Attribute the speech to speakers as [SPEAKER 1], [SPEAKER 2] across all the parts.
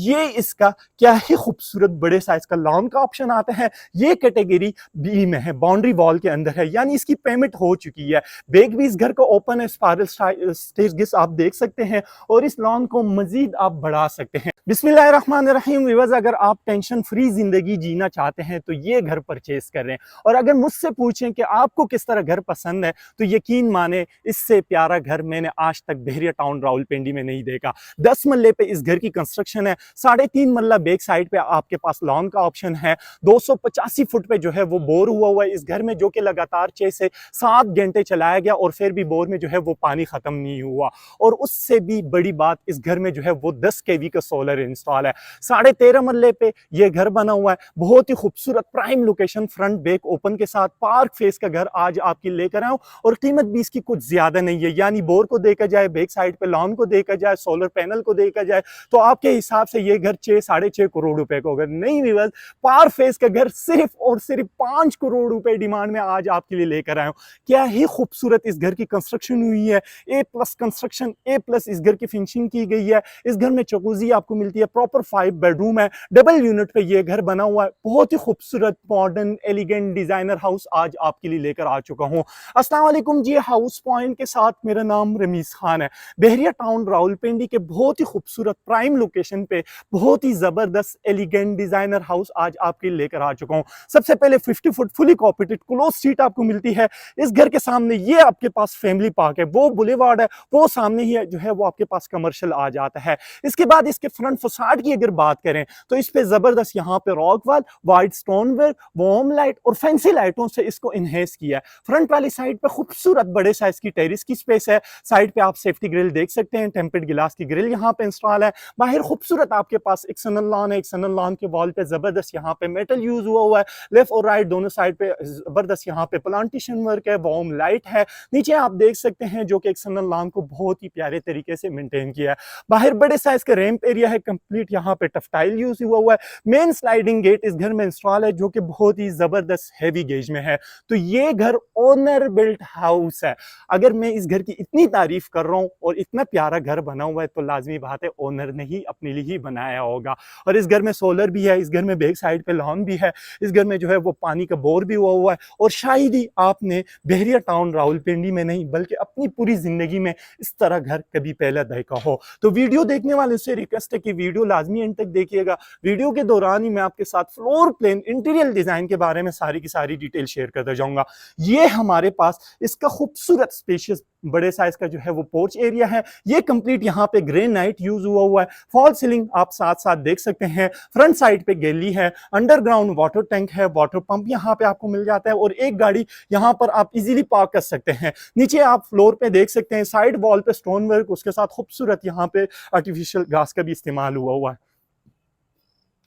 [SPEAKER 1] ये इसका क्या ही खूबसूरत बड़े साइज का लॉन का ऑप्शन आता है। ये कैटेगरी बी में है, बाउंड्री वॉल के अंदर है, यानी इसकी पेमेंट हो चुकी है। बैक भी इस घर का ओपन है, स्पाइरल स्टेयरकेस आप देख सकते हैं और इस लॉन को मजीद आप बढ़ा सकते हैं। बिस्मिल्लाहिर्रहमानिर्रहीम व्यूअर्स, अगर आप टेंशन फ्री जिंदगी जीना चाहते हैं तो ये घर परचेज कर रहे हैं। और अगर मुझसे पूछें कि आपको किस तरह घर पसंद है तो यकीन माने इससे प्यारा घर मैंने आज तक बहरिया टाउन रावलपिंडी में नहीं देखा। 10 मल्ले पे इस घर की कंस्ट्रक्शन है, 3.5 मल्ला बैक साइड पे आपके पास लॉन का ऑप्शन है, 285 फुट पे जो है वो बोर हुआ है इस घर में, जो कि लगातार 6 से 7 घंटे चलाया गया और फिर भी बोर में जो है वो पानी खत्म नहीं हुआ। और उससे भी बड़ी बात, इस घर में जो है वो 10 केवी का सोलर इंस्टॉल है। 13.5 मल्ले पे ये घर बना हुआ है, बहुत ही खूबसूरत prime location, front back open के साथ पार्क फेस का घर आज आपकी लेकर आऊं। और कीमत भी इसकी कुछ ज्यादा नहीं है, यानी बोर को देखा जाए, बैक साइड पे लॉन को देखा जाए, सोलर पैनल को देखा जाए तो आपके हिसाब से ये घर 6-6.5 करोड़ रुपए को, अगर नहीं व्यूअर्स, पार फेस का घर सिर्फ और सिर्फ 5 करोड़ रुपए डिमांड में आज आपके लिए लेकर आया हूं। क्या ही खूबसूरत इस घर की कंस्ट्रक्शन हुई है, A+ कंस्ट्रक्शन, A+ इस घर की फिनिशिंग की गई है। इस घर में जकूजी आपको मिलती है, प्रॉपर 5 बेडरूम है, डबल यूनिट पे ये घर बना हुआ है। बहुत ही खूबसूरत मॉडर्न एलिगेंट डिजाइनर हाउस आज आपके लिए लेकर आ चुका हूं। अस्सलाम वालेकुम जी, हाउस पॉइंट के साथ मेरा नाम रमीज खान है। बहरिया टाउन रावलपिंडी के बहुत ही खूबसूरत प्राइम लोकेशन पे बहुत ही जबरदस्त एलिगेंट डिजाइनर हाउस आज आपके लिए लेकर आ चुका हूं। सबसे पहले 50 फुट फुली कॉर्पोरेटेड क्लोज स्ट्रीट आपको मिलती है। इस घर के सामने ये आपके पास फैमिली पार्क है, वो बुलेवार्ड है, वो सामने ही है जो है वो आपके पास कमर्शियल आ जाता है। इसके बाद इसके फ्रंट फसाड की अगर बात करें तो इस पे जबरदस्त यहाँ पे rock wall, white stone work, warm light और फैंसी लाइटों से इसको इनहेंस किया है। फ्रंट वाली साइड पे खूबसूरत बड़े साइज की टेरिस की स्पेस है। साइड पे आप सेफ्टी ग्रिल देख सकते हैं, टेम्पर्ड गिलास की ग्रिल यहाँ पे इंस्टॉल है। बाहर खूबसूरत आपके पास एक्सटर्नल लॉन है, एक्सटर्नल लॉन के वॉल पे जबरदस्त यहाँ पे मेटल यूज हुआ है। लेफ्ट और राइट दोनों साइड पे जबरदस्त यहाँ पे प्लांटेशन वर्क है, वॉर्म लाइट है। नीचे आप देख सकते हैं जो कि एक्सटर्नल लॉन को बहुत ही प्यारे तरीके से मेंटेन किया है। बाहर बड़े साइज का रैंप एरिया है, कंप्लीट यहाँ पे टफ्टाइल यूज हुआ है। मेन स्लाइडिंग गेट इस घर में इंस्टॉल है जो कि बहुत ही जबरदस्त हैवी गेज में है। तो ये घर ओनर बिल्ट हाउस है। अगर मैं इस घर की इतनी तारीफ कर रहा हूं और इतना प्यारा घर बना हुआ है तो लाजमी बात है ओनर ने ही अपने लिए ही बनाया होगा। और इस घर में सोलर भी है, इस घर में बैक साइड पे लॉन भी है, इस घर में जो है वो पानी का बोर भी हुआ है। और शायद ही आपने बहरिया टाउन रावलपिंडी में नहीं बल्कि अपनी पूरी जिंदगी में इस तरह घर कभी पहले देखा हो। तो वीडियो देखने वाले से रिक्वेस्ट है कि वीडियो लाजमी एंड तक देखिएगा। वीडियो के दौरान ही मैं आपके साथ फ्लोर प्लान, इंटीरियर डिजाइन के बारे में सारी की सारी डिटेल शेयर करता जाऊंगा। ये हमारे पास इसका खूबसूरत स्पेशियस बड़े साइज का जो है वो पोर्च एरिया है। ये कंप्लीट यहाँ पे ग्रेनाइट यूज हुआ है। फॉल सीलिंग आप साथ साथ देख सकते हैं। फ्रंट साइड पे गैलरी है, अंडरग्राउंड वाटर टैंक है, वाटर पंप यहाँ पे आपको मिल जाता है और एक गाड़ी यहाँ पर आप इजीली पार्क कर सकते हैं। नीचे आप फ्लोर पे देख सकते हैं, साइड वॉल पे स्टोन वर्क, उसके साथ खूबसूरत यहाँ पे आर्टिफिशियल घास का भी इस्तेमाल हुआ है।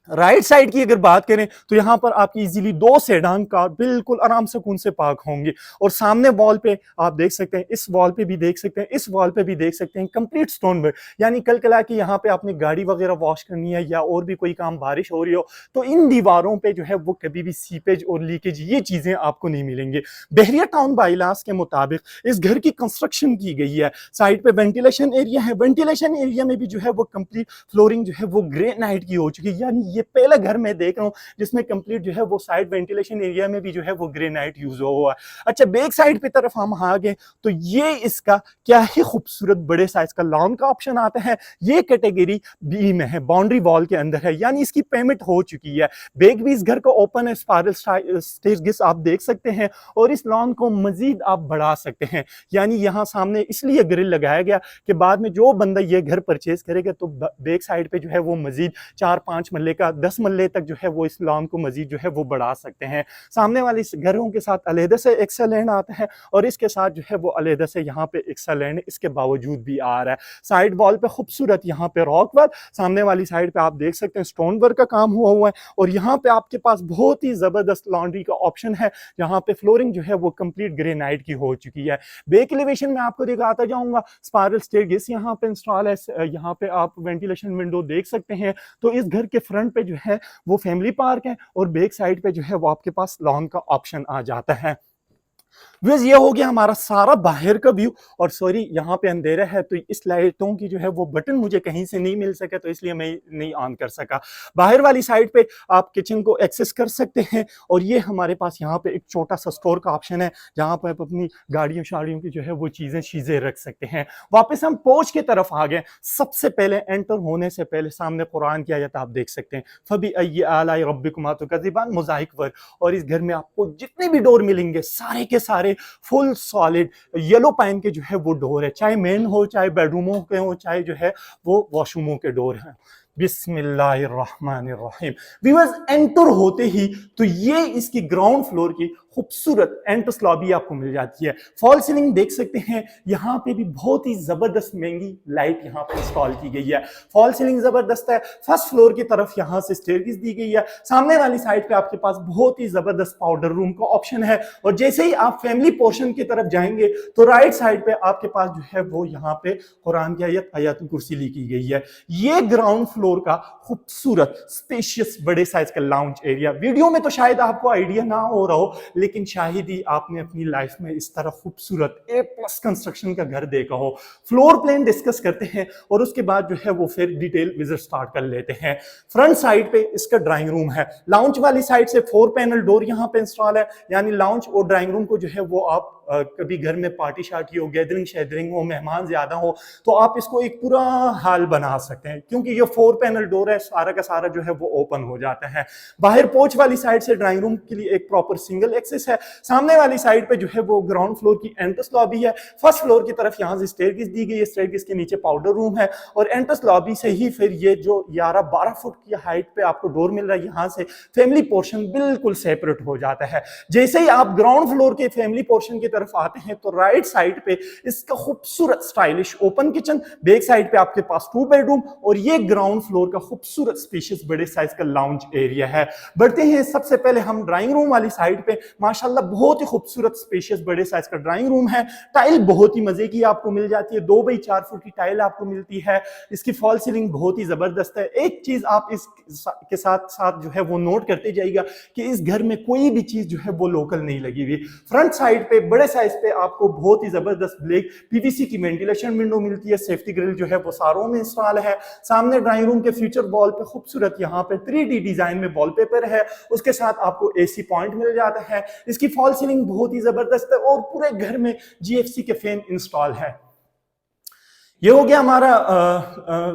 [SPEAKER 1] राइट साइड की अगर बात करें तो यहां पर आपकी इजीली 2 सेडान कार बिल्कुल आराम सुकून से पार्क होंगे। और सामने वॉल पे आप देख सकते हैं, इस वॉल पे भी देख सकते हैं, इस वॉल पे भी देख सकते हैं, कंप्लीट स्टोन वर्क। यानी कल कला कि यहाँ पे आपने गाड़ी वगैरह वॉश करनी है या और भी कोई काम, बारिश हो रही हो तो इन दीवारों पे जो है वो कभी भी सीपेज और लीकेज ये चीजें आपको नहीं मिलेंगे। बहरिया टाउन बाईलास के मुताबिक इस घर की कंस्ट्रक्शन की गई है। साइड पे वेंटिलेशन एरिया है, वेंटिलेशन एरिया में भी जो है वो कंप्लीट फ्लोरिंग जो है वो ग्रेनाइट की हो चुकी है। यानी ये पहला घर मैं देख रहा हूं जिसमें कंप्लीट जो है वो साइड वेंटिलेशन एरिया में भी जो है वो ग्रेनाइट यूज हुआ है। अच्छा, बैक साइड पे तरफ हम आ गए तो ये इसका क्या ही खूबसूरत बड़े साइज का लॉन का ऑप्शन आता है। ये कैटेगरी बी में है, बाउंड्री वॉल के अंदर है, यानी इसकी पेमेंट हो चुकी है। बैक भी इस घर का ओपन है, स्पाइरल स्टेयरकेस आप देख सकते हैं और इस लॉन को मजीद आप बढ़ा सकते हैं। यानी यहाँ सामने इसलिए ग्रिल लगाया गया कि बाद में जो बंदा ये घर परचेज करेगा तो बैक साइड पे जो है वो मजीद 4-5 मल्ले का 10 मल्ले तक जो है वो इस लॉन को मजीद जो है वो बढ़ा सकते हैं। सामने वाले घरों के साथ अलहदा से एक्स्ट्रा लैंड आता है और इसके साथ जो है वो अलहदा से यहाँ पे एक्स्ट्रा लैंड इसके बावजूद भी आ रहा है। साइड वॉल पे खूबसूरत यहाँ पे रॉक वर्क, सामने वाली साइड पे आप देख सकते हैं स्टोन वर्क का काम हुआ है। और यहाँ पे आपके पास बहुत ही जबरदस्त लॉन्ड्री का ऑप्शन है, यहाँ पे फ्लोरिंग जो है वो कंप्लीट ग्रेनाइट की हो चुकी है। बैक एलिवेशन में आपको दिखाता जाऊंगा, स्पाइरल स्टेयरकेस यहाँ पे इंस्टॉल है। यहाँ पे आप वेंटिलेशन विंडो देख सकते हैं। तो इस घर के फ्रंट पे जो है वो फैमिली पार्क है और बैक साइड पे जो है वो आपके पास लॉन का ऑप्शन आ जाता है। व्यूअर्स ये हो गया हमारा सारा बाहर का व्यू। और सॉरी यहाँ पे अंधेरा है तो इस लाइटों की जो है वो बटन मुझे कहीं से नहीं मिल सका, तो इसलिए मैं नहीं ऑन कर सका। बाहर वाली साइड पे आप किचन को एक्सेस कर सकते हैं और ये हमारे पास यहाँ पे एक छोटा सा स्टोर का ऑप्शन है जहाँ पे आप अपनी गाड़ियों शाड़ियों की जो है वो चीजें रख सकते हैं। वापस हम पोर्च की तरफ आ गए। सबसे पहले एंटर होने से पहले सामने कुरान की आयत आप देख सकते हैं, फबी अय्यि आलाई रब्बिकुमा तुकज़्ज़िबान, मोज़ाइक वर्क। और इस घर में आपको जितने भी डोर मिलेंगे सारे के सारे फुल सॉलिड येलो पाइन के जो है वो डोर है, चाहे मेन हो, चाहे बेडरूमों के हो, चाहे जो है वो वॉशरूमों के डोर हैं। बिस्मिल्लाहिर्रहमानिर्रहीम। व्यूअर्स एंटर होते ही तो ये इसकी ग्राउंड फ्लोर की खूबसूरत एंट्रेंस लॉबी आपको मिल जाती है। फॉल सीलिंग देख सकते हैं, यहाँ पे भी बहुत ही जबरदस्त महंगी लाइट यहाँ पे इंस्टॉल की गई है। फॉल सीलिंग जबरदस्त है। फर्स्ट फ्लोर की तरफ यहाँ से स्टेयरकेस दी गई है। सामने वाली साइड पे आपके पास बहुत ही जबरदस्त पाउडर रूम का ऑप्शन है। और जैसे ही आप फैमिली पोर्शन की तरफ जाएंगे तो राइट साइड पे आपके पास जो है वो यहाँ पे कुरान की आयत कुर्सी लिखी गई है। ये ग्राउंड फ्लोर का खूबसूरत स्पेशियस बड़े साइज का लाउंज एरिया। वीडियो में तो शायद आपको आइडिया ना हो रहा हो, लेकिन शायद ही आपने अपनी लाइफ में इस तरह खूबसूरत A+ कंस्ट्रक्शन का घर देखा हो। फ्लोर प्लान डिस्कस करते हैं और उसके बाद जो है वो फिर डिटेल विजिट स्टार्ट कर लेते हैं। फ्रंट साइड पे इसका ड्राइंग रूम है। लाउंज वाली साइड से 4 पैनल डोर यहाँ पे इंस्टॉल है, यानी लाउंज और ड्राइंग रूम को जो है वो आप कभी घर में पार्टी शार्टी हो, गैदरिंग शैदरिंग हो, मेहमान ज्यादा हो तो आप इसको एक पूरा हाल बना सकते हैं, क्योंकि ये 4 पैनल डोर है, सारा का सारा जो है वो ओपन हो जाता है। बाहर पोर्च वाली साइड से ड्राइंग रूम के लिए एक प्रॉपर सिंगल एक्सेस है। सामने वाली साइड पे जो है वो ग्राउंड फ्लोर की एंट्रेंस लॉबी है। फर्स्ट फ्लोर की तरफ यहाँ से स्टेयरकेस दी गई है, स्टेयरकेस के नीचे पाउडर रूम है और एंट्रेंस लॉबी से ही फिर ये जो 11-12 फुट की हाइट पे आपको डोर मिल रहा है, यहाँ से फैमिली पोर्शन बिल्कुल सेपरेट हो जाता है। जैसे ही आप ग्राउंड फ्लोर के फैमिली पोर्शन की तरफ आते हैं तो राइट साइड पे इसका खूबसूरत stylish open kitchen, back side पे आपके पास 2 बेडरूम और ये ग्राउंड फ्लोर का खूबसूरत स्पेशियस बड़े साइज का लाउंज एरिया है। बढ़ते हैं सबसे पहले हम ड्राइंग रूम वाली साइड पे। माशाल्लाह बहुत ही खूबसूरत स्पेशियस बड़े साइज का ड्राइंग रूम है। टाइल बहुत ही मजे की आपको मिल जाती है, 2x4 फुट की टाइल आपको मिलती है। इसकी फॉल सीलिंग बहुत ही जबरदस्त है। एक चीज आप इसके साथ साथ जो है वो नोट करते जाइएगा कि इस घर में कोई भी चीज जो है वो लोकल नहीं लगी हुई। फ्रंट साइड पे बड़े साइज पे आपको बहुत ही जबरदस्त ब्लैक पीवीसी की वेंटिलेशन विंडो मिलती है। सेफ्टी ग्रिल जो है वो सारों में इंस्टॉल है। सामने ड्राइंग रूम के फ्यूचर वॉल पे खूबसूरत यहाँ पे 3D डिजाइन में वॉलपेपर है। उसके साथ आपको AC पॉइंट मिल जाता है। इसकी फॉल सीलिंग बहुत ही जबरदस्त है और पूरे घर में GFC के फैन इंस्टॉल है। ये हो गया हमारा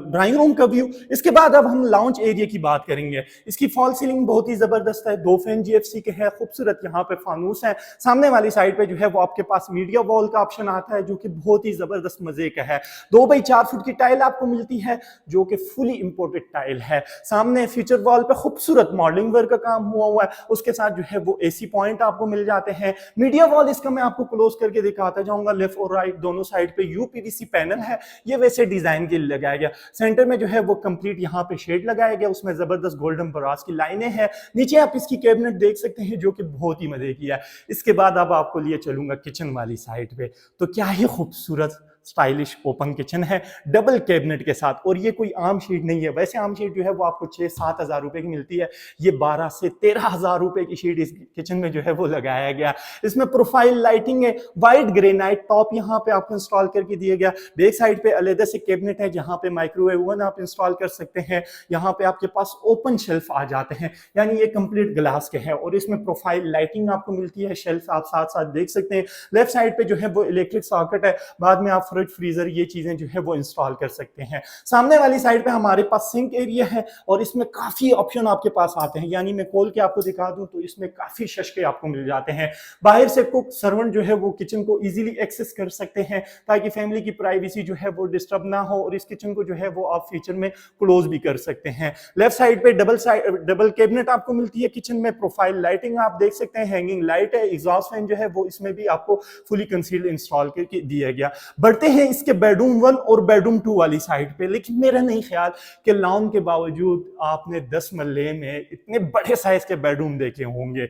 [SPEAKER 1] ड्राइंग रूम का व्यू। इसके बाद अब हम लाउंज एरिया की बात करेंगे। इसकी फॉल सीलिंग बहुत ही जबरदस्त है, 2 फैन GFC के हैं, खूबसूरत यहाँ पे फानूस है। सामने वाली साइड पे जो है वो आपके पास मीडिया वॉल का ऑप्शन आता है जो कि बहुत ही जबरदस्त मजे का है। 2x4 फुट की टाइल आपको मिलती है जो कि फुली इंपोर्टेड टाइल है। सामने फ्यूचर वॉल पे खूबसूरत मॉडलिंग वर्क का काम हुआ है। उसके साथ जो है वो AC पॉइंट आपको मिल जाते हैं। मीडिया वॉल इसका मैं आपको क्लोज करके दिखाता जाऊंगा। लेफ्ट और राइट दोनों साइड पे UPVC पैनल है, ये वैसे डिजाइन के लिए लगाया गया। सेंटर में जो है वो कंप्लीट यहाँ पे शेड लगाया गया, उसमें जबरदस्त गोल्डन ब्रास की लाइनें हैं। नीचे आप इसकी कैबिनेट देख सकते हैं जो कि बहुत ही मजे की है। इसके बाद अब आपको लिए चलूंगा किचन वाली साइड पे। तो क्या ही खूबसूरत स्टाइलिश ओपन किचन है डबल कैबिनेट के साथ। और ये कोई आम शीट नहीं है, वैसे आम शीट जो है वो आपको 6-7 हज़ार रुपए की मिलती है, ये 12 से 13 हज़ार रुपए की शीट इस किचन में जो है वो लगाया गया। इसमें प्रोफाइल लाइटिंग है, वाइट ग्रेनाइट टॉप यहाँ पे आपको इंस्टॉल करके दिया गया। बैक साइड पे अलग से कैबिनेट है जहाँ पे माइक्रोवेव ओवन आप इंस्टॉल कर सकते हैं। यहाँ पे आपके पास ओपन शेल्फ आ जाते हैं, यानी ये कंप्लीट ग्लास के हैं और इसमें प्रोफाइल लाइटिंग आपको मिलती है। शेल्फ आप साथ साथ देख सकते हैं। लेफ्ट साइड पे जो है वो इलेक्ट्रिक सॉकेट है, बाद में आप फ्रिज फ्रीजर ये चीजें जो है वो इंस्टॉल कर सकते हैं। सामने वाली साइड पे हमारे पास सिंक एरिया है और इसमें काफी ऑप्शन आपके पास आते हैं, यानी मैं खोल के आपको दिखा दूं तो इसमें काफी शशके आपको मिल जाते हैं। बाहर से कुक सर्वेंट जो है वो किचन को इजीली एक्सेस कर सकते हैं ताकि फैमिली की प्राइवेसी जो है वो डिस्टर्ब ना हो, और इस किचन को जो है वो आप फ्यूचर में क्लोज भी कर सकते हैं। लेफ्ट साइड पे डबल कैबिनेट आपको मिलती है किचन में। प्रोफाइल लाइटिंग आप देख सकते हैं, हैंगिंग लाइट है। एग्जॉस्ट फैन जो है वो इसमें भी आपको फुली कंसील्ड इंस्टॉल करके दिया गया। बढ़ते हैं इसके बेडरूम 1 और बेडरूम 2 वाली साइड पे। लेकिन मेरा नहीं ख्याल कि लॉन के बावजूद आपने 10 मरले में इतने बड़े साइज के बेडरूम देखे होंगे।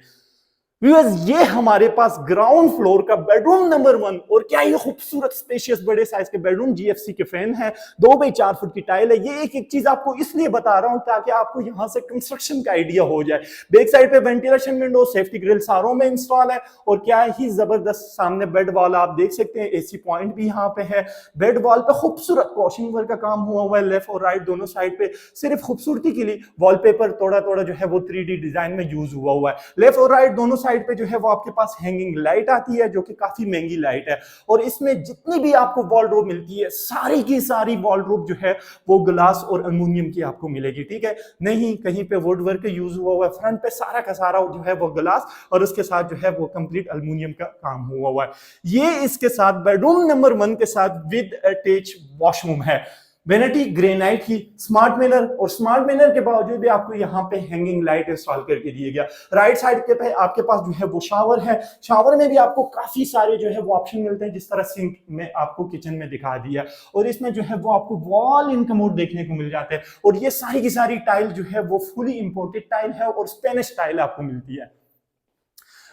[SPEAKER 1] व्यूअर्स ये हमारे पास ग्राउंड फ्लोर का बेडरूम नंबर 1 और क्या ये खूबसूरत स्पेशियस बड़े साइज के बेडरूम जीएफसी के फैन है 2 बाई 4 फुट की टाइल है। ये एक एक चीज आपको इसलिए बता रहा हूं ताकि आपको यहां से कंस्ट्रक्शन का आइडिया हो जाए। बैक साइड पे वेंटिलेशन विंडो सेफ्टी ग्रिल सारों में इंस्टॉल है और क्या ही जबरदस्त सामने बेड वॉल आप देख सकते हैं, एसी पॉइंट भी यहाँ पे है। बेड वॉल पे खूबसूरत वॉशिंग वर्क का काम हुआ हुआ है लेफ्ट और राइट दोनों साइड पे। सिर्फ खूबसूरती के लिए वॉलपेपर थोड़ा थोड़ा जो है वो 3D डिजाइन में यूज हुआ है। लेफ्ट और राइट दोनों साइड पे जो है वो आपके पास हैंगिंग लाइट आती है जो कि काफी महंगी लाइट है और इसमें जितनी भी आपको वॉलड्रॉप मिलती है सारी की सारी वॉलड्रॉप जो है वो ग्लास और एल्युमिनियम की आपको मिलेगी, ठीक है, नहीं कहीं पे वुड वर्क यूज हुआ है। फ्रंट पे सारा का सारा जो है वो ग्लास और उसके साथ जो है वो कंप्लीट एल्युमिनियम का काम हुआ है। ये इसके साथ बेडरूम नंबर 1 के साथ विद अटैच वॉशरूम है। वेनिटी ग्रेनाइट की स्मार्ट मिरर और स्मार्ट मिरर के बावजूद भी आपको यहाँ पे हैंगिंग लाइट इंस्टॉल करके दिया गया। राइट साइड के पे आपके पास जो है वो शावर है। शावर में भी आपको काफी सारे जो है वो ऑप्शन मिलते हैं जिस तरह सिंक में आपको किचन में दिखा दिया और इसमें जो है वो आपको वॉल इन कमोड देखने को मिल जाते हैं और ये सारी की सारी टाइल जो है वो फुली इंपोर्टेड टाइल है और स्पेनिश टाइल आपको मिलती है।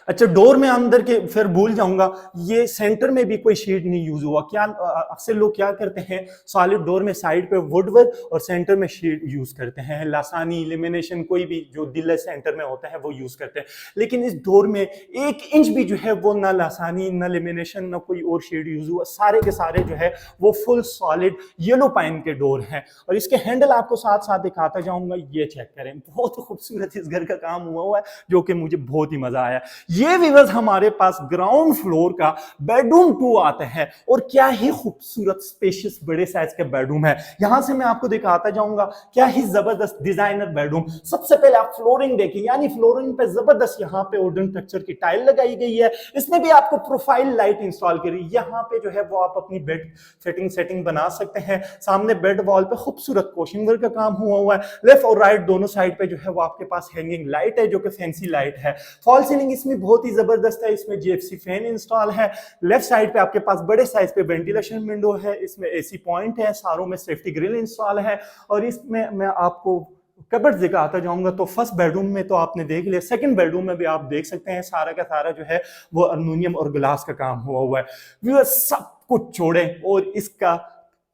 [SPEAKER 1] अच्छा, डोर में अंदर के फिर भूल जाऊंगा, ये सेंटर में भी कोई शेड नहीं यूज हुआ। क्या अक्सर लोग क्या करते हैं सॉलिड डोर में साइड पे वुडवर्क और सेंटर में शेड यूज करते हैं, लासानी लेमिनेशन कोई भी जो दिल सेंटर में होता है वो यूज करते हैं, लेकिन इस डोर में 1 इंच भी जो है वो ना लासानी ना लेमिनेशन ना कोई और शेड यूज हुआ, सारे के सारे जो है वो फुल सॉलिड येलो पाइन के डोर हैं। और इसके हैंडल आपको साथ साथ दिखाता जाऊंगा, ये चेक करें, बहुत खूबसूरत इस घर का काम हुआ है जो कि मुझे बहुत ही मजा आया। ये व्यूअर्स हमारे पास ग्राउंड फ्लोर का बेडरूम 2 आता है और क्या ही खूबसूरत स्पेशियस बड़े साइज का बेडरूम है। यहां से मैं आपको दिखाता जाऊंगा क्या ही जबरदस्त डिजाइनर बेडरूम। सबसे पहले आप फ्लोरिंग देखिए, यानी फ्लोरिंग पे जबरदस्त यहाँ पे वुडन टेक्सचर की टाइल लगाई गई है। इसमें भी आपको प्रोफाइल लाइट इंस्टॉल करी, यहाँ पे जो है वो आप अपनी बेड फिटिंग सेटिंग बना सकते हैं। सामने बेड वॉल पे खूबसूरत कोशिंग वर्क का काम हुआ है। लेफ्ट और राइट दोनों साइड पे जो है वो आपके पास हैंगिंग लाइट है जो कि फैंसी लाइट है। फॉल सीलिंग इसमें बहुत ही जबरदस्त है, इसमें जीएफसी फैन इंस्टॉल है। लेफ्ट साइड पे आपके पास बड़े साइज पे वेंटिलेशन विंडो है, इसमें एसी पॉइंट है, सारों में सेफ्टी ग्रिल इंस्टॉल है। और इसमें मैं आपको कबर्ड दिखाता जाऊंगा तो फर्स्ट बेडरूम में तो आपने देख लिया, सेकंड बेडरूम में भी आप देख सकते हैं सारा का सारा जो है वो एल्युमिनियम और ग्लास का काम हुआ है। व्यूअर्स सब कुछ छोड़ें और इसका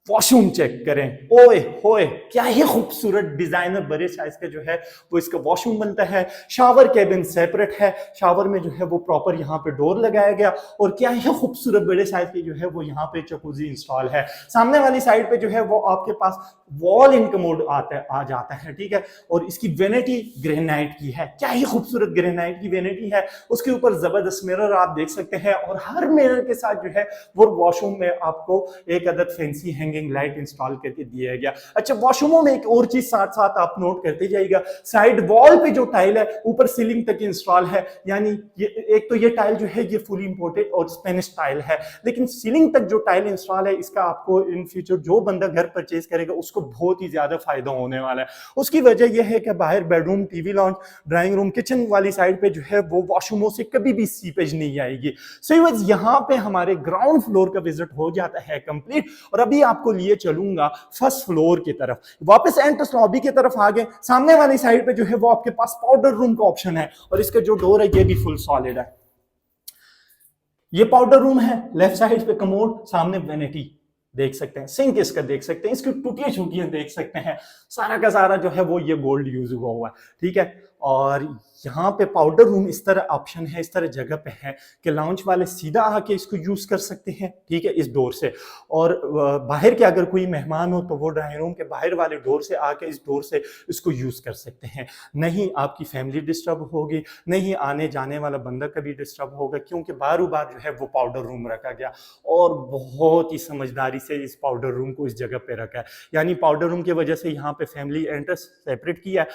[SPEAKER 1] वॉशरूम चेक करें, ओए होए क्या ही खूबसूरत डिजाइनर बड़े साइज का जो है वो इसका वॉशरूम बनता है। शावर कैबिन सेपरेट है, शावर में जो है वो प्रॉपर यहाँ पे डोर लगाया गया और क्या ही खूबसूरत बड़े साइज की जो है वो यहाँ पे जकूजी इंस्टॉल है। सामने वाली साइड पे जो है वो आपके पास वॉल इन कमोड आ जाता है, ठीक है, और इसकी वेनिटी ग्रेनाइट की है, क्या ही खूबसूरत ग्रेनाइट की वेनिटी है। उसके ऊपर जबरदस्त मिरर आप देख सकते हैं और हर मिरर के साथ जो है वो वॉशरूम में आपको एक अदद फैंसी हैंगिंग लाइट इंस्टॉल करके दिया गया। अच्छा, वॉशरूमों में एक और चीज साथ साथ आप नोट करते जाइएगा, साइड वॉल पे जो टाइल है ऊपर सीलिंग तक इंस्टॉल है, यानी ये एक तो ये टाइल जो है ये फुली इंपोर्टेड और स्पेनिश टाइल है, लेकिन सीलिंग तक जो टाइल इंस्टॉल है इसका आपको इन फ्यूचर जो बंदा घर परचेज करेगा उसको बहुत ही ज्यादा फायदा होने वाला है। उसकी वजह यह है कि बाहर bedroom, TV launch, drawing room, kitchen वाली साइड पे जो है वो वॉशरूमों से कभी भी सीपेज नहीं आएगी। सो यहाँ पे हमारे ग्राउंड फ्लोर का विजिट हो जाता है कंप्लीट और अभी आपको लिए चलूंगा फर्स्ट फ्लोर की तरफ। वापस एंट्रेंस लॉबी की तरफ आ गए, सामने वाली साइड पे जो है वो आपके पास पाउडर रूम का ऑप्शन है और इसका जो डोर है ये भी फुल सॉलिड है। ये पाउडर रूम है, लेफ्ट साइड पे कमोड, सामने वेनिटी देख सकते हैं, सिंक इसका देख सकते हैं, इसकी टूटियां छुटियां देख सकते हैं, सारा का सारा जो है वो ये गोल्ड यूज हुआ है, ठीक है। और यहाँ पे पाउडर रूम इस तरह ऑप्शन है, इस तरह जगह पे है कि लाउंज वाले सीधा आके इसको यूज कर सकते हैं, ठीक है, इस डोर से। और बाहर के अगर कोई मेहमान हो तो वो ड्राइंग रूम के बाहर वाले डोर से आके इस डोर से इसको यूज कर सकते हैं। नहीं आपकी फैमिली डिस्टर्ब होगी, नहीं आने जाने वाला बंदा कभी डिस्टर्ब होगा, क्योंकि बार बार जो है वो पाउडर रूम रखा गया और बहुत ही समझदारी से इस पाउडर रूम को इस जगह पे रखा है। यानी पाउडर रूम की वजह से यहाँ पे फैमिली एंट्रेंस सेपरेट किया है,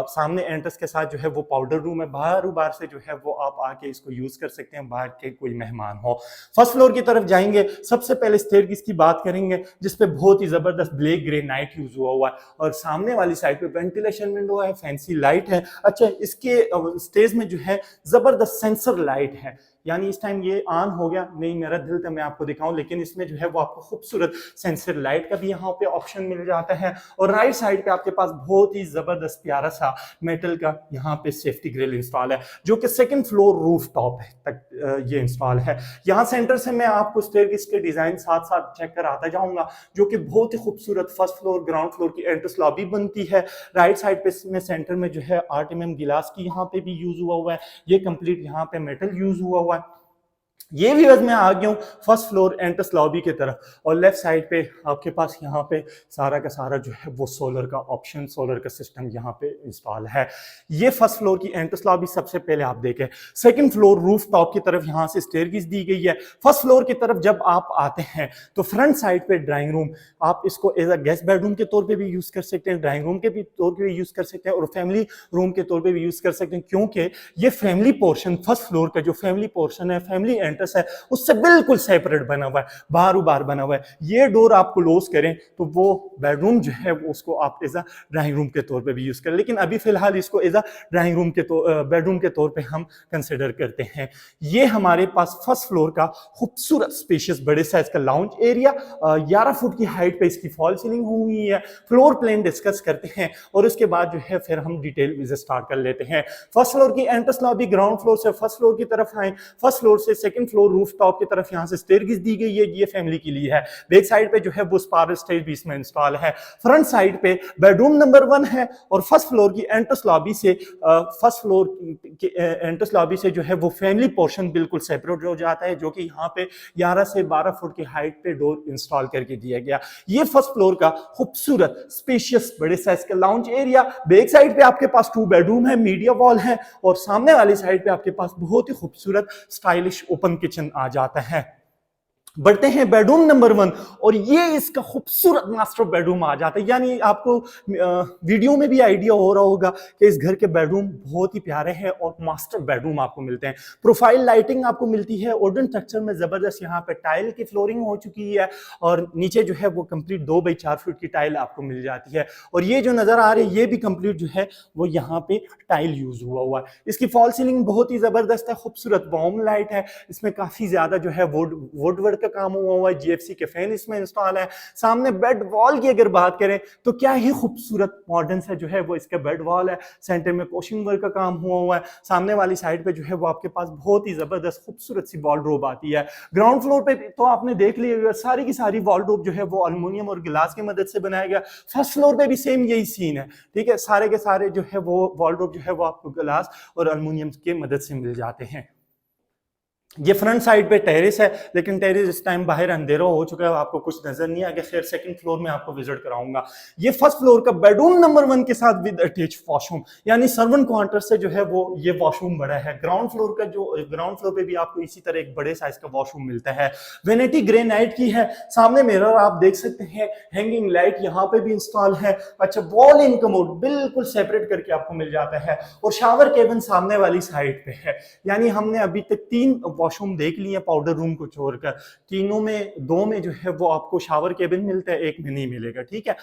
[SPEAKER 1] सामने एंट्रेंस के साथ जो है वो पाउडर रूम है, बाहर बार से जो है वो आप आके इसको यूज कर सकते हैं बाहर के कोई मेहमान हो। फर्स्ट फ्लोर की तरफ जाएंगे, सबसे पहले स्टेयरकेस की बात करेंगे जिसपे बहुत ही जबरदस्त ब्लैक ग्रे नाइट यूज हुआ है और सामने वाली साइड पे वेंटिलेशन विंडो है, फैंसी लाइट है। अच्छा, इसके स्टेज में जो है जबरदस्त सेंसर लाइट है, यानी इस टाइम ये ऑन हो गया, नहीं मेरा दिल था मैं आपको दिखाऊं, लेकिन इसमें जो है वो आपको खूबसूरत सेंसर लाइट का भी यहाँ पे ऑप्शन मिल जाता है। और राइट साइड पे आपके पास बहुत ही जबरदस्त प्यारा सा मेटल का यहाँ पे सेफ्टी ग्रिल इंस्टॉल है, जो कि सेकंड फ्लोर रूफ टॉप तक ये इंस्टॉल है। यहाँ सेंटर से मैं आपको स्टेयरकेस के डिजाइन साथ साथ चेक कराता जाऊंगा, जो कि बहुत ही खूबसूरत फर्स्ट फ्लोर ग्राउंड फ्लोर की एंट्रेंस लॉबी बनती है। राइट साइड पे इसमें सेंटर में जो है 8 mm गिलास की यहाँ पे भी यूज हुआ है, ये कंप्लीट यहाँ पे मेटल यूज हुआ है। ये भी बस मैं आ गया हूँ फर्स्ट फ्लोर एंट्रेंस लॉबी की तरफ, और लेफ्ट साइड पे आपके पास यहाँ पे सारा का सारा जो है वो सोलर का ऑप्शन, सोलर का सिस्टम यहाँ पे इंस्टॉल है। ये फर्स्ट फ्लोर की एंट्रेंस लॉबी सबसे पहले आप देखें। सेकंड फ्लोर रूफ टॉप की तरफ यहाँ से स्टेयरकेस दी गई है। फर्स्ट फ्लोर की तरफ जब आप आते हैं तो फ्रंट साइड पे ड्राइंग रूम, आप इसको एज अ गेस्ट बेडरूम के तौर पर भी यूज कर सकते हैं, ड्राइंग रूम के भी तौर पर भी यूज कर सकते हैं, और फैमिली रूम के तौर पर भी यूज कर सकते हैं, क्योंकि ये फैमिली पोर्शन फर्स्ट फ्लोर का जो फैमिली पोर्शन है, फैमिली एंट्रेंस है, उससे बिल्कुल सेपरेट बना हुआ है, बार बार बना हुआ है। ये डोर आप क्लोज करें तो वो बेडरूम जो है वो उसको आप एज अ ड्राइंग रूम के तौर पे भी यूज करें, लेकिन अभी फिलहाल इसको एज अ ड्राइंग रूम के बेडरूम के तौर पे हम कंसिडर करते हैं। ये हमारे पास फर्स्ट फ्लोर का खूबसूरत स्पेशियस बड़े साइज का लाउंज एरिया, 11 फुट की हाइट पे इसकी फॉल सीलिंग हुई है। फ्लोर प्लान डिस्कस करते हैं और उसके बाद जो है फिर हम डिटेल विजिट स्टार्ट कर लेते हैं। फर्स्ट फ्लोर की एंट्रेंस लॉबी ग्राउंड फ्लोर से फर्स्ट फ्लोर की तरफ आए, फर्स्ट फ्लोर से सेकंड फ्लोर रूफ टॉप की तरफ यहां से स्टेयरकेस दी गई है, ये फैमिली के लिए है। बैक साइड पे जो है वो स्पाइरल स्टेज भी इसमें इंस्टॉल है। फ्रंट साइड पे बेडरूम नंबर 1 है, और फर्स्ट फ्लोर की एंट्रेंस लॉबी से फर्स्ट फ्लोर की एंट्रेंस लॉबी से जो है वो फैमिली पोर्शन बिल्कुल सेपरेट हो जाता है, जो कि यहाँ पे 11 से 12 फुट की हाइट पे डोर इंस्टॉल करके दिया गया। ये फर्स्ट फ्लोर का खूबसूरत स्पेशियस बड़े साइज का लाउंज एरिया। बैक साइड पे आपके पास 2 बेडरूम है, मीडिया वॉल है, और सामने वाली साइड पे आपके पास बहुत ही खूबसूरत स्टाइलिश ओपन किचन आ जाता है। बढ़ते हैं बेडरूम नंबर 1, और ये इसका खूबसूरत मास्टर बेडरूम आ जाता है। यानी आपको वीडियो में भी आइडिया हो रहा होगा कि इस घर के बेडरूम बहुत ही प्यारे हैं और मास्टर बेडरूम आपको मिलते हैं। प्रोफाइल लाइटिंग आपको मिलती है, वुडन स्ट्रक्चर में जबरदस्त यहाँ पे टाइल की फ्लोरिंग हो चुकी है, और नीचे जो है वो कंप्लीट 2 बाई 4 फुट की टाइल आपको मिल जाती है। और ये जो नजर आ रही है ये भी कंप्लीट जो है वो यहाँ पे टाइल यूज हुआ है। इसकी फॉल सीलिंग बहुत ही जबरदस्त है, खूबसूरत वार्म लाइट है, इसमें काफी ज्यादा जो है वुड वर्क का काम हुआ है, जीएफसी के फैन इसमें इंस्टॉल है। सामने बेड वॉल की अगर बात करें तो क्या ही खूबसूरत मॉडर्न से जो है वो इसका बेड वॉल है, सेंटर में पोशिंग वर्क का काम हुआ है। सामने वाली साइड पे जो है वो आपके पास बहुत ही जबरदस्त खूबसूरत सी वॉलड्रोब आती है। ग्राउंड फ्लोर पे तो आपने देख लिया सारी की सारी वॉलड्रोब जो है वो अल्युमिनियम और गिलास की मदद से बनाया गया। फर्स्ट फ्लोर पे भी सेम यही सीन है, ठीक है, सारे के सारे जो है वो वॉलड्रोब जो है वो आपको गिलास और अल्युमिनियम की मदद से मिल जाते हैं। ये फ्रंट साइड पे टेरेस है, लेकिन टेरेस इस टाइम बाहर अंधेरा हो चुका है, आपको कुछ नजर नहीं आएगा। खैर सेकंड फ्लोर में आपको विजिट कराऊंगा। ये फर्स्ट फ्लोर का बेडरूम नंबर 1 के साथ विद अटैच वॉशरूम, यानी सर्वेंट क्वार्टर से जो है वो ये वॉशरूम बड़ा है। ग्राउंड फ्लोर का जो ग्राउंड फ्लोर पे भी आपको इसी तरह एक बड़े साइज का वॉशरूम मिलता है, वेनिटी ग्रेनाइट की है। सामने मिरर आप देख सकते हैं, हैंगिंग लाइट यहाँ पे भी इंस्टॉल है। अच्छा, वॉल इन कमोड बिल्कुल सेपरेट करके आपको मिल जाता है, और शावर केबिन सामने वाली साइड पे है। यानी हमने अभी तक 3 वॉशरूम देख लिए पाउडर रूम को छोड़कर, तीनों में 2 में जो है वो आपको शावर केबिन मिलता है, 1 में नहीं मिलेगा, ठीक है।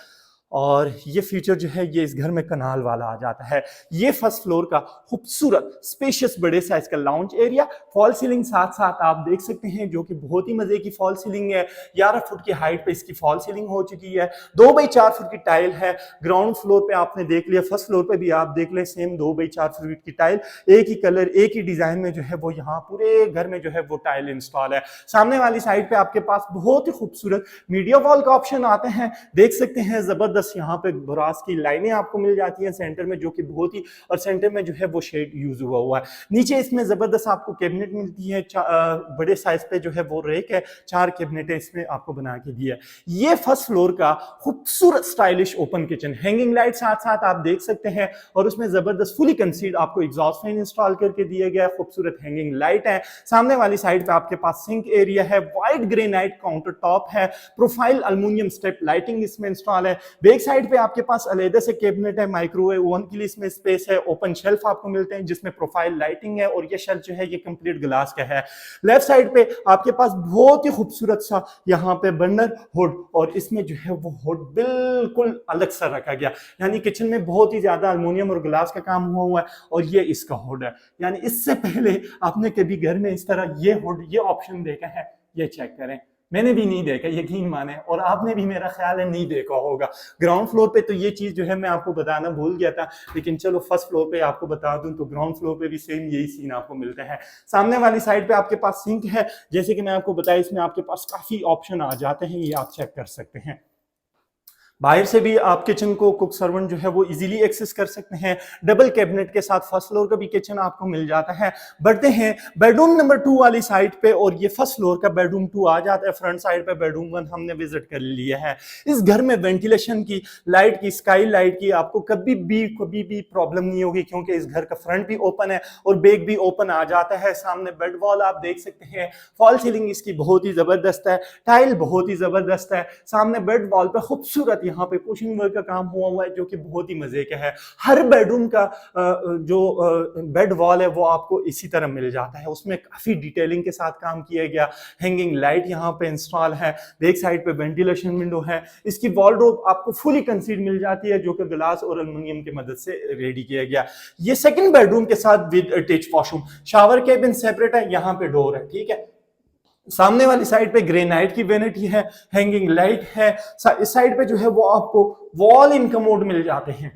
[SPEAKER 1] और ये फीचर जो है ये इस घर में कनाल वाला आ जाता है। ये फर्स्ट फ्लोर का खूबसूरत स्पेशियस बड़े साइज का लाउंज एरिया। फॉल सीलिंग साथ साथ आप देख सकते हैं, जो कि बहुत ही मजे की फॉल सीलिंग है। 11 फुट की हाइट पे इसकी फॉल सीलिंग हो चुकी है, 2 बाई 4 फुट की टाइल है। ग्राउंड फ्लोर पे आपने देख लिया, फर्स्ट फ्लोर पे भी आप देख ले, सेम 2 बाई 4 फुट की टाइल, एक ही कलर एक ही डिजाइन में जो है वो यहाँ पूरे घर में जो है वो टाइल इंस्टॉल है। सामने वाली साइड पे आपके पास बहुत ही खूबसूरत मीडिया वॉल का ऑप्शन आते हैं, देख सकते हैं जबरदस्त यहाँ पे ब्रास की लाइनें आपको मिल जाती हैं सेंटर में, जो कि बहुत ही, और सेंटर में जो है वो शेड यूज हुआ है। नीचे इसमें जबरदस्त आपको कैबिनेट मिलती है, बड़े साइज पे जो है वो रेक है, 4 कैबिनेटें इसमें आपको बना के दिया है। ये फर्स्ट फ्लोर का खूबसूरत stylish open kitchen, hanging light साथ साथ आप देख सकते हैं, और उसमें जबरदस्त फुली कंसील्ड आपको एग्जॉस्ट फैन इंस्टॉल करके दिया गया है, खूबसूरत हैंगिंग लाइट है। सामने वाली साइड पे आपके पास सिंक एरिया है, व्हाइट ग्रेनाइट काउंटर टॉप है, प्रोफाइल अल्युमिनियम स्टेप लाइटिंग इसमें इंस्टॉल है। बैक साइड पे आपके पास अलग से कैबिनेट है, माइक्रोवेव ओवन के लिए इसमें स्पेस है, ओपन शेल्फ आपको मिलते हैं जिसमें प्रोफाइल लाइटिंग है और ये शेल्फ जो है ये कंप्लीट ग्लास का है। लेफ्ट साइड पे आपके पास बहुत ही खूबसूरत सा यहाँ पे बर्नर हुड, और इसमें जो है वो हुड बिल्कुल अलग सा रखा गया, यानी किचन में बहुत ही ज्यादा अल्युमिनियम और ग्लास का काम हुआ है और ये इसका हुड है। यानी इससे पहले आपने कभी घर में इस तरह ये हुड, ये ऑप्शन देखा है? ये चेक करें, मैंने भी नहीं देखा, यकीन माने, और आपने भी मेरा ख्याल है नहीं देखा होगा। ग्राउंड फ्लोर पे तो ये चीज जो है मैं आपको बताना भूल गया था, लेकिन चलो फर्स्ट फ्लोर पे आपको बता दूं तो ग्राउंड फ्लोर पे भी सेम यही सीन आपको मिलते हैं। सामने वाली साइड पे आपके पास सिंक है, जैसे कि मैं आपको बताया इसमें आपके पास काफी ऑप्शन आ जाते हैं, ये आप चेक कर सकते हैं। बाहर से भी आप किचन को कुक सर्वेंट जो है वो इजीली एक्सेस कर सकते हैं। डबल कैबिनेट के साथ फर्स्ट फ्लोर का भी किचन आपको मिल जाता है। बढ़ते हैं बेडरूम नंबर 2 वाली साइड पे, और ये फर्स्ट फ्लोर का बेडरूम 2 आ जाता है। फ्रंट साइड पे बेडरूम 1 हमने विजिट कर लिया है। इस घर में वेंटिलेशन की, लाइट की, स्काई लाइट की आपको कभी भी प्रॉब्लम नहीं होगी, क्योंकि इस घर का फ्रंट भी ओपन है और बैक भी ओपन आ जाता है। सामने बेड वॉल आप देख सकते हैं, फॉल सीलिंग इसकी बहुत ही जबरदस्त है, टाइल बहुत ही जबरदस्त है। सामने बेड वॉल पे खूबसूरत यहाँ पे पुशिंग वर्क का काम हुआ है जो कि बहुत ही मजे का है। हर बेडरूम का जो बेड वॉल है वो आपको इसी तरह मिल जाता है, उसमें काफी डिटेलिंग के साथ काम किया गया। हैंगिंग लाइट यहाँ पे इंस्टॉल है, बैक साइड पे वेंटिलेशन विंडो है। इसकी वॉलड्रॉप आपको फुली कंसील्ड मिल जाती है जो कि ग्लास और एल्युमिनियम की मदद से रेडी किया गया। ये सेकंड बेडरूम के साथ with attach washroom, shower cabin separate है, यहाँ पे डोर है, ठीक है। सामने वाली साइड पे ग्रेनाइट की वेनिटी है, हैंगिंग लाइट है। इस साइड पे जो है वो आपको वॉल इन कमोड मिल जाते हैं।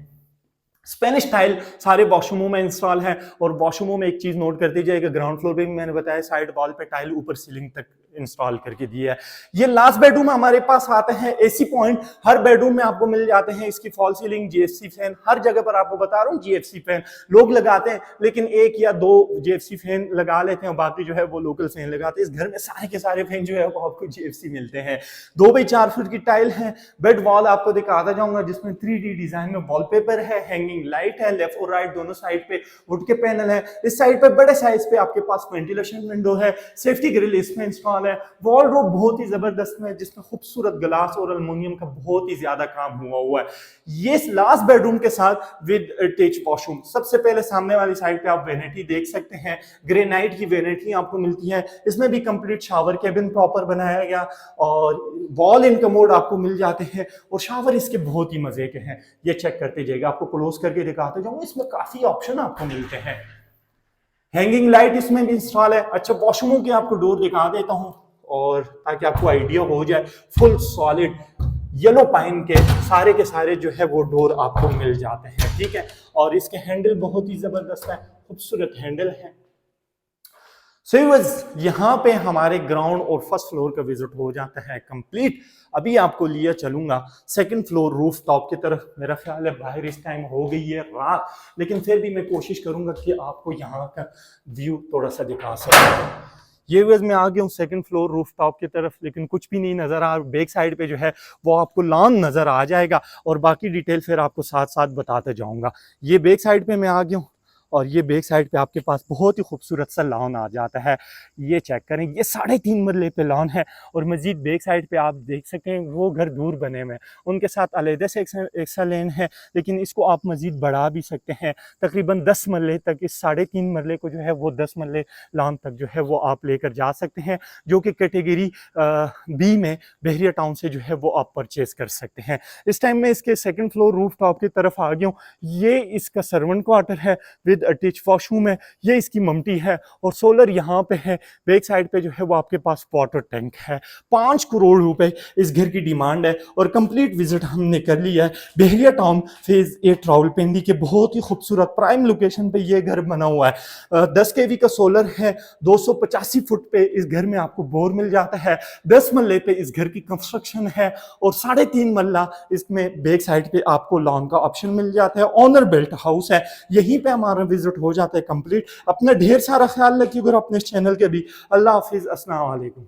[SPEAKER 1] स्पेनिश टाइल सारे वॉशरूमों में इंस्टॉल है, और वॉशरूमों में एक चीज नोट करती जाएगा, ग्राउंड फ्लोर पे भी मैंने बताया साइड वॉल पे टाइल ऊपर सीलिंग तक इंस्टॉल करके दिया है। ये लास्ट बेडरूम हमारे पास आते हैं एसी पॉइंट, हर बेडरूम में आपको मिल जाते हैं। इसकी फॉल सीलिंग, जीएफसी फैन, हर जगह पर आपको बता रहा हूँ जीएफसी फैन लोग लगाते हैं, लेकिन 1 या 2 जीएफसी फैन लगा लेते हैं, बाकी जो है वो लोकल फैन लगाते हैं। इस घर में सारे के सारे फैन जो है वो आपको जीएफसी मिलते हैं। 2 बाई 4 फुट की टाइल है। बेड वॉल आपको दिखाता जाऊंगा जिसमें 3D डिजाइन में वॉलपेपर है, हैंगिंग लाइट है, लेफ्ट और राइट दोनों साइड पे वुड के पैनल है। इस साइड पे बड़े साइज पे आपके पास वेंटिलेशन विंडो है, सेफ्टी ग्रिल इसमें इंस्टॉल है। वॉलड्रॉप बहुत ही जबरदस्त है जिसमें खूबसूरत ग्लास और एल्युमिनियम का बहुत ही ज्यादा काम हुआ है। ये लास्ट बेडरूम के साथ विद अटैच वॉशरूम। सबसे पहले सामने वाली साइड पे आप वेनिटी देख सकते हैं, ग्रेनाइट की वेनिटी आपको मिलती है। इसमें भी कंप्लीट शावर कैबिन प्रॉपर बनाया गया, और वॉल इन कमोड आपको मिल जाते हैं, और शावर इसके बहुत ही मजे के हैं। ये चेक करते जाइएगा, आपको क्लोज करके दिखाते जाऊंगा, इसमें काफी ऑप्शन आपको मिलते हैं। हैंगिंग लाइट इसमें भी इंस्टॉल है। अच्छा, वॉशरूमों की आपको डोर दिखा देता हूं, और ताकि आपको आइडिया हो जाए। फुल सॉलिड येलो पाइन के सारे जो है वो डोर आपको मिल जाते हैं, ठीक है। और इसके हैंडल बहुत ही जबरदस्त है, खूबसूरत हैंडल है। सो यहाँ पे हमारे ग्राउंड और फर्स्ट फ्लोर का विजिट हो जाता है कंप्लीट। अभी आपको लिया चलूंगा सेकंड फ्लोर रूफ टॉप की तरफ। मेरा ख्याल है बाहर इस टाइम हो गई है रात, लेकिन फिर भी मैं कोशिश करूंगा कि आपको यहाँ का व्यू थोड़ा सा दिखा सकूं। ये वेज में आ गया हूँ सेकंड फ्लोर रूफ टॉप की तरफ, लेकिन कुछ भी नहीं नजर आ रहा। बैक साइड पे जो है वो आपको लॉन नजर आ जाएगा, और बाकी डिटेल फिर आपको साथ साथ बताते जाऊंगा। ये बैक साइड पे मैं आ गया हूँ, और ये बैक साइड पे आपके पास बहुत ही खूबसूरत सा लॉन आ जाता है। ये चेक करें, ये 3.5 मरले पे लॉन है, और मजीद बैक साइड पे आप देख सकते हैं वो घर दूर बने हुए हैं, उनके साथ अलग से एक्स्ट्रा लेन है, लेकिन इसको आप मजीद बढ़ा भी सकते हैं तकरीबन 10 मरले तक। इस 3.5 मरले को जो है वो 10 मरले लॉन तक जो है वो आप लेकर जा सकते हैं, जो कि कैटेगरी बी में बहरिया टाउन से जो है वो आप परचेज कर सकते हैं। इस टाइम में इसके सेकंड फ्लोर रूफ टॉप की तरफ आ गया हूँ। ये इसका सर्वेंट क्वार्टर है विद अटैच वॉशरूम है, ये इसकी ममटी है, और सोलर यहाँ पे है। बैक साइड पे जो है वो आपके पास वाटर टैंक है। 5 करोड़ रुपए इस घर की डिमांड है, और कंप्लीट विजिट हमने कर लिया है। बहरिया टाउन फेज 8 रावलपिंडी के बहुत ही खूबसूरत प्राइम लोकेशन पे ये घर बना हुआ है। 10 kV का सोलर है। 285 फुट पे इस घर में आपको बोर मिल जाता है। 10 मरले पे इस घर की कंस्ट्रक्शन है, और 3.5 मरला इसमें बैक साइड पे आपको लॉन का ऑप्शन मिल जाता है। ऑनर बिल्ट हाउस है। यहीं पे हमारा विजिट हो जाता है कंप्लीट। अपना ढेर सारा ख्याल रखिएगा, और अपने चैनल के भी। अल्लाह हाफिज, अस्सलाम वालेकुम।